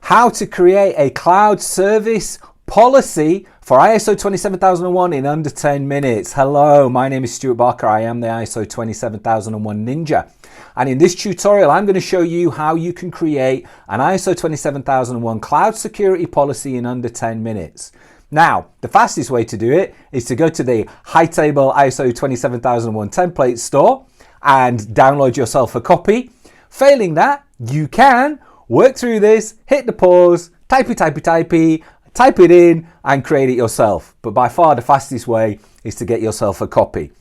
how to create a cloud service policy for ISO 27001 in under 10 minutes. Hello, my name is Stuart Barker. I am the ISO 27001 Ninja. And in this tutorial, I'm going to show you how you can create an ISO 27001 cloud security policy in under 10 minutes. Now, the fastest way to do it is to go to the Hightable ISO 27001 template store and download yourself a copy. Failing that, you can work through this, hit the pause, type it in and create it yourself. But by far the fastest way is to get yourself a copy.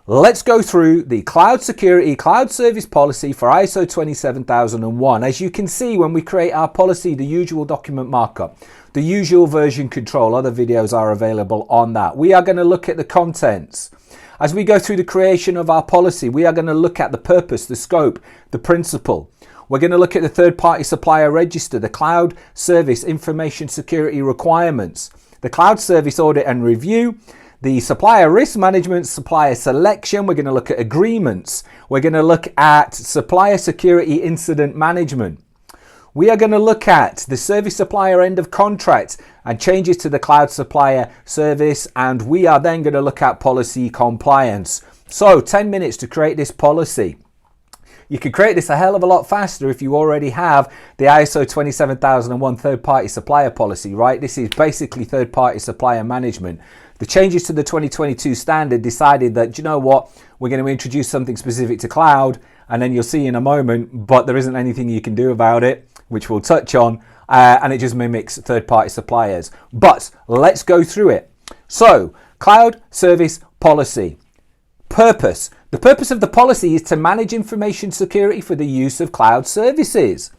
Let's go through the cloud security, cloud service policy for ISO 27001. As you can see, when we create our policy, the usual document markup, the usual version control, other videos are available on that. We are going to look at the contents. As we go through the creation of our policy, we are going to look at the purpose, the scope, the principle. We're going to look at the third-party supplier register, the cloud service information security requirements, the cloud service audit and review, the supplier risk management, supplier selection. We're going to look at agreements. We're going to look at supplier security incident management. We are going to look at the service supplier end of contract and changes to the cloud supplier service. And we are then going to look at policy compliance. So 10 minutes to create this policy. You can create this a hell of a lot faster if you already have the ISO 27001 third-party supplier policy, right? This is basically third-party supplier management. The changes to the 2022 standard decided that, you know what, we're going to introduce something specific to cloud, and then you'll see in a moment, but there isn't anything you can do about it, which we'll touch on, and it just mimics third-party suppliers. But let's go through it. So, cloud service policy. Purpose. The purpose of the policy is to manage information security for the use of cloud services.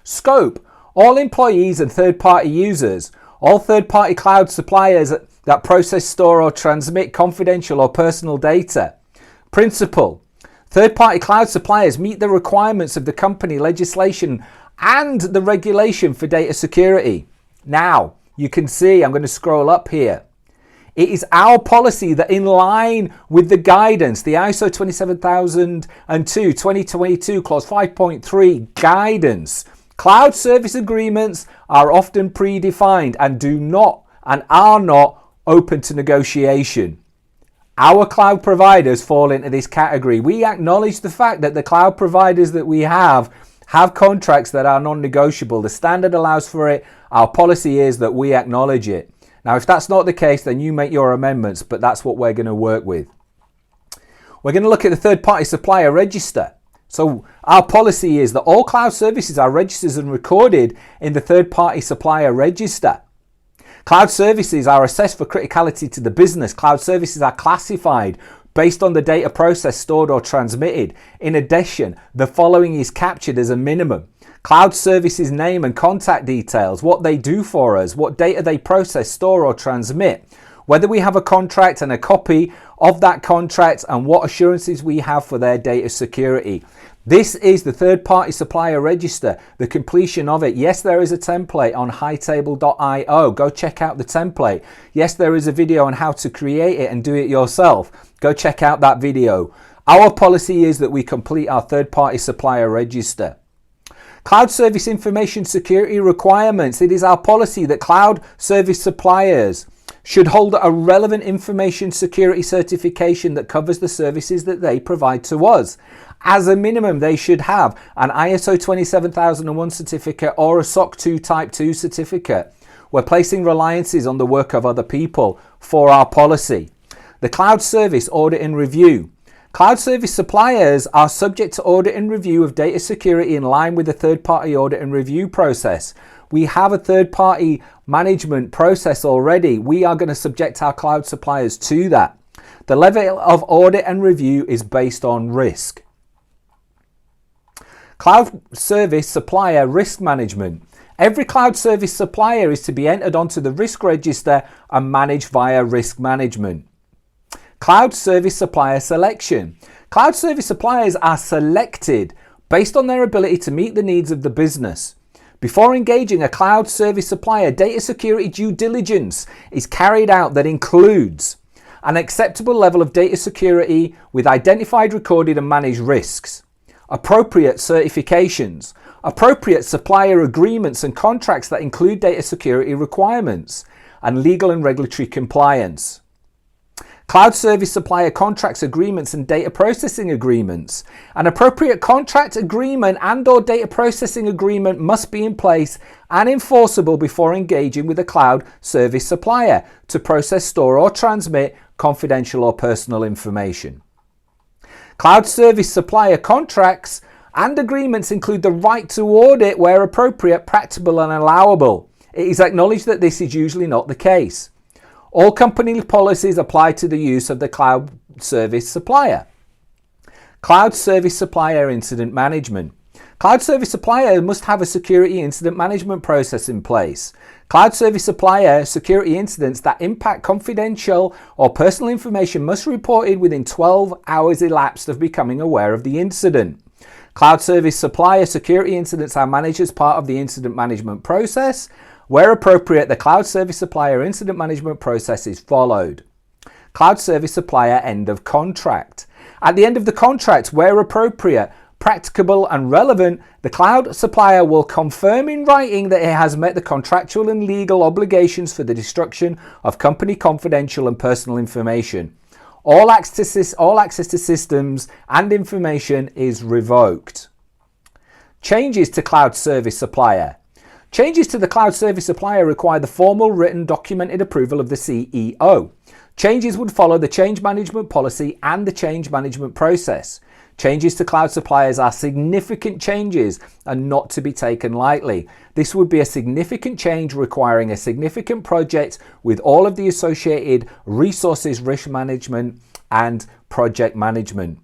Scope. All employees and third-party users. All third-party cloud suppliers that process, store or transmit confidential or personal data. Principle. Third-party cloud suppliers meet the requirements of the company legislation and the regulation for data security. Now, you can see, I'm going to scroll up here. It is our policy that, in line with the guidance, the ISO 27002 2022 clause 5.3 guidance, cloud service agreements are often predefined and are not open to negotiation. Our cloud providers fall into this category. We acknowledge the fact that the cloud providers that we have contracts that are non-negotiable. The standard allows for it. Our policy is that we acknowledge it. Now, if that's not the case, then you make your amendments, but that's what we're going to work with. We're going to look at the third-party supplier register. So our policy is that all cloud services are registered and recorded in the third-party supplier register. Cloud services are assessed for criticality to the business. Cloud services are classified based on the data processed, stored or transmitted. In addition, the following is captured as a minimum. Cloud services name and contact details, what they do for us, what data they process, store or transmit, whether we have a contract and a copy of that contract, and what assurances we have for their data security. This is the third-party supplier register, the completion of it. Yes, there is a template on hightable.io. Go check out the template. Yes, there is a video on how to create it and do it yourself. Go check out that video. Our policy is that we complete our third-party supplier register. Cloud service information security requirements. It is our policy that cloud service suppliers should hold a relevant information security certification that covers the services that they provide to us. As a minimum, they should have an ISO 27001 certificate or a SOC 2 Type 2 certificate. We're placing reliances on the work of other people for our policy. The cloud service audit and review. Cloud service suppliers are subject to audit and review of data security in line with the third-party audit and review process. We have a third-party management process already. We are going to subject our cloud suppliers to that. The level of audit and review is based on risk. Cloud service supplier risk management. Every cloud service supplier is to be entered onto the risk register and managed via risk management. Cloud service supplier selection. Cloud service suppliers are selected based on their ability to meet the needs of the business. Before engaging a cloud service supplier, data security due diligence is carried out that includes an acceptable level of data security with identified, recorded and managed risks, appropriate certifications, appropriate supplier agreements and contracts that include data security requirements, and legal and regulatory compliance. Cloud service supplier contracts, agreements, and data processing agreements. An appropriate contract agreement and/or data processing agreement must be in place and enforceable before engaging with a cloud service supplier to process, store, or transmit confidential or personal information. Cloud service supplier contracts and agreements include the right to audit where appropriate, practicable, and allowable. It is acknowledged that this is usually not the case. All company policies apply to the use of the cloud service supplier. Cloud service supplier incident management. Cloud service supplier must have a security incident management process in place. Cloud service supplier security incidents that impact confidential or personal information must be reported within 12 hours elapsed of becoming aware of the incident. Cloud service supplier security incidents are managed as part of the incident management process. Where appropriate, the cloud service supplier incident management process is followed. Cloud service supplier end of contract. At the end of the contract, where appropriate, practicable, and relevant, the cloud supplier will confirm in writing that it has met the contractual and legal obligations for the destruction of company confidential and personal information. All access to systems and information is revoked. Changes to cloud service supplier. Changes to the cloud service supplier require the formal written documented approval of the CEO. Changes would follow the change management policy and the change management process. Changes to cloud suppliers are significant changes and not to be taken lightly. This would be a significant change requiring a significant project with all of the associated resources, risk management, and project management.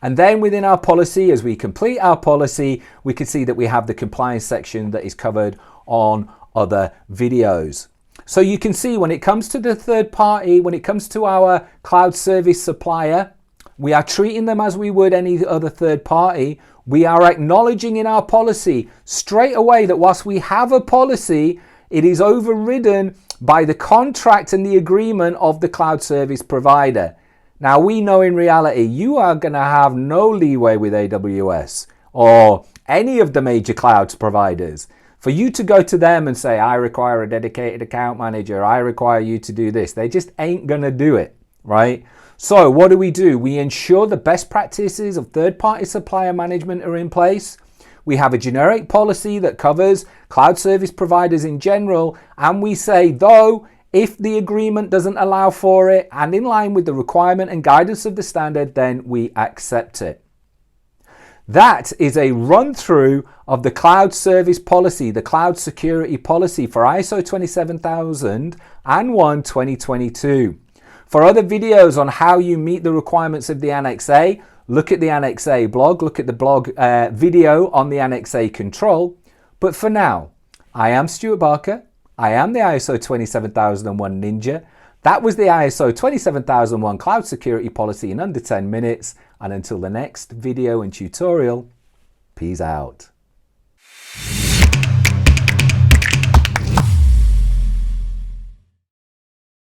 And then within our policy, as we complete our policy, we can see that we have the compliance section that is covered on other videos. So you can see when it comes to the third party, when it comes to our cloud service supplier, we are treating them as we would any other third party. We are acknowledging in our policy straight away that whilst we have a policy, it is overridden by the contract and the agreement of the cloud service provider. Now, we know in reality, you are going to have no leeway with AWS or any of the major cloud providers. For you to go to them and say, I require a dedicated account manager, I require you to do this, they just ain't going to do it, right? So what do? We ensure the best practices of third-party supplier management are in place. We have a generic policy that covers cloud service providers in general, and we say, though, if the agreement doesn't allow for it and in line with the requirement and guidance of the standard, then we accept it. That is a run through of the cloud service policy, the cloud security policy for ISO 27001 2022. For other videos on how you meet the requirements of the Annex A, look at the Annex A blog, look at the blog video on the Annex A Control. But for now, I am Stuart Barker. I am the ISO 27001 Ninja. That was the ISO 27001 Cloud Security Policy in under 10 minutes. And until the next video and tutorial, peace out.